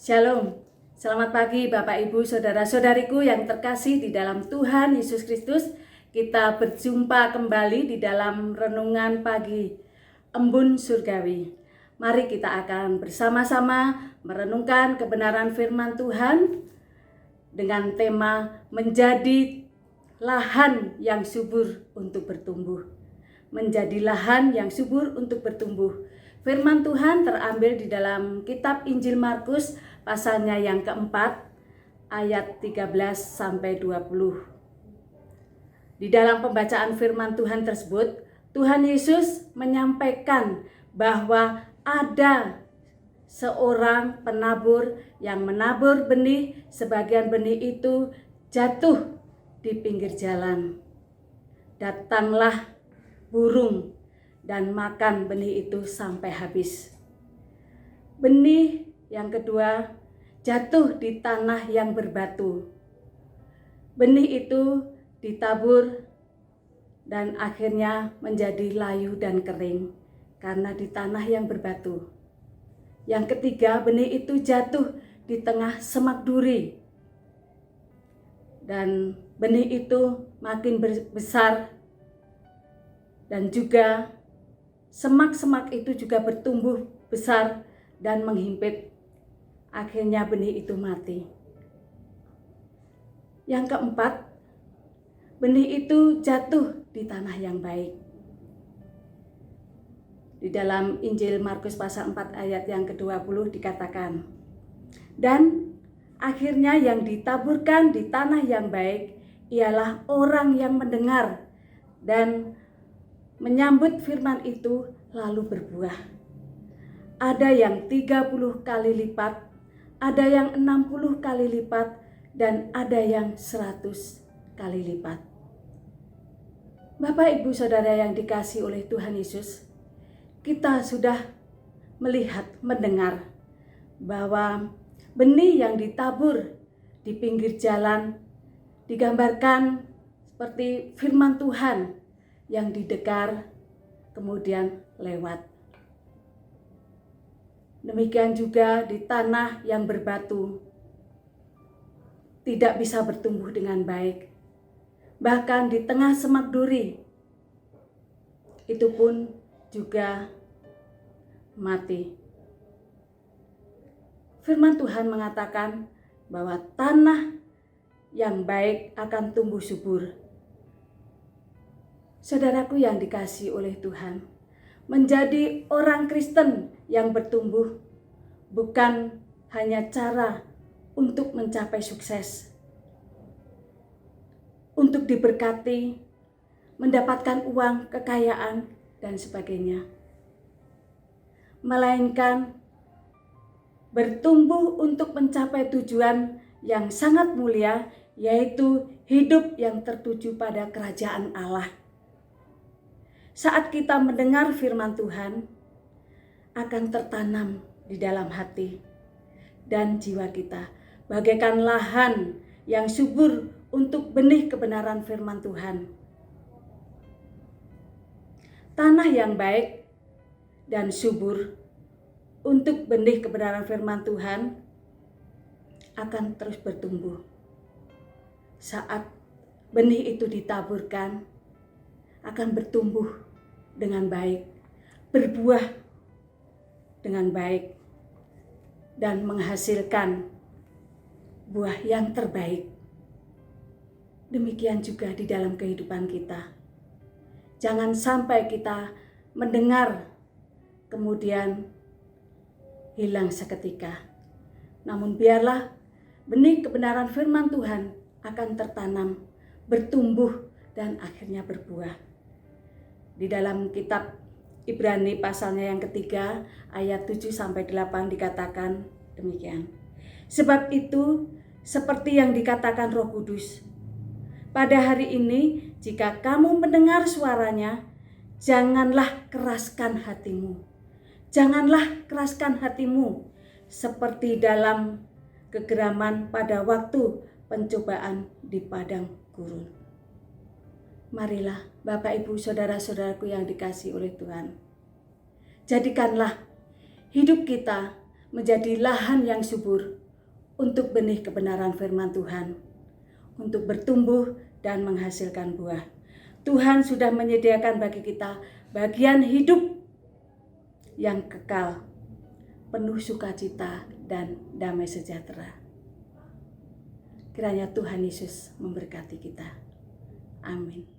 Shalom, selamat pagi Bapak Ibu Saudara-saudariku yang terkasih di dalam Tuhan Yesus Kristus. Kita berjumpa kembali di dalam renungan pagi Embun Surgawi. Mari kita akan bersama-sama merenungkan kebenaran firman Tuhan dengan tema menjadi lahan yang subur untuk bertumbuh. Menjadi lahan yang subur untuk bertumbuh. Firman Tuhan terambil di dalam kitab Injil Markus pasalnya yang keempat ayat 13-20. Di dalam pembacaan firman Tuhan tersebut, Tuhan Yesus menyampaikan bahwa ada seorang penabur yang menabur benih, sebagian benih itu jatuh di pinggir jalan. Datanglah burung dan makan benih itu sampai habis. Benih yang kedua jatuh di tanah yang berbatu. Benih itu ditabur dan akhirnya menjadi layu dan kering karena di tanah yang berbatu. Yang ketiga, benih itu jatuh di tengah semak duri. Dan benih itu makin besar dan juga semak-semak itu juga bertumbuh besar dan menghimpit. Akhirnya benih itu mati. Yang keempat, benih itu jatuh di tanah yang baik. Di dalam Injil Markus pasal 4 ayat yang ke-20 dikatakan, dan akhirnya yang ditaburkan di tanah yang baik ialah orang yang mendengar dan menyambut firman itu lalu berbuah. Ada yang 30 kali lipat, ada yang 60 kali lipat, dan ada yang 100 kali lipat. Bapak Ibu Saudara yang dikasihi oleh Tuhan Yesus, kita sudah melihat, mendengar bahwa benih yang ditabur di pinggir jalan digambarkan seperti firman Tuhan yang didengar kemudian lewat. Demikian juga di tanah yang berbatu tidak bisa bertumbuh dengan baik. Bahkan di tengah semak duri itu pun juga mati. Firman Tuhan mengatakan bahwa tanah yang baik akan tumbuh subur. Saudaraku yang dikasihi oleh Tuhan, menjadi orang Kristen yang bertumbuh bukan hanya cara untuk mencapai sukses, untuk diberkati, mendapatkan uang, kekayaan, dan sebagainya, melainkan bertumbuh untuk mencapai tujuan yang sangat mulia, yaitu hidup yang tertuju pada kerajaan Allah. Saat kita mendengar firman Tuhan, akan tertanam di dalam hati dan jiwa kita, bagaikan lahan yang subur untuk benih kebenaran firman Tuhan. Tanah yang baik dan subur untuk benih kebenaran firman Tuhan akan terus bertumbuh. Saat benih itu ditaburkan, akan bertumbuh dengan baik, berbuah dengan baik, dan menghasilkan buah yang terbaik. Demikian juga di dalam kehidupan kita. Jangan sampai kita mendengar kemudian hilang seketika. Namun biarlah benih kebenaran firman Tuhan akan tertanam, bertumbuh, dan akhirnya berbuah. Di dalam kitab Ibrani pasalnya yang ketiga ayat 7-8 dikatakan demikian. Sebab itu seperti yang dikatakan Roh Kudus, pada hari ini jika kamu mendengar suaranya, janganlah keraskan hatimu. Janganlah keraskan hatimu seperti dalam kegeraman pada waktu pencobaan di padang gurun. Marilah Bapak Ibu Saudara-saudaraku yang dikasihi oleh Tuhan, jadikanlah hidup kita menjadi lahan yang subur untuk benih kebenaran firman Tuhan, untuk bertumbuh dan menghasilkan buah. Tuhan sudah menyediakan bagi kita bagian hidup yang kekal, penuh sukacita dan damai sejahtera. Kiranya Tuhan Yesus memberkati kita. Amin.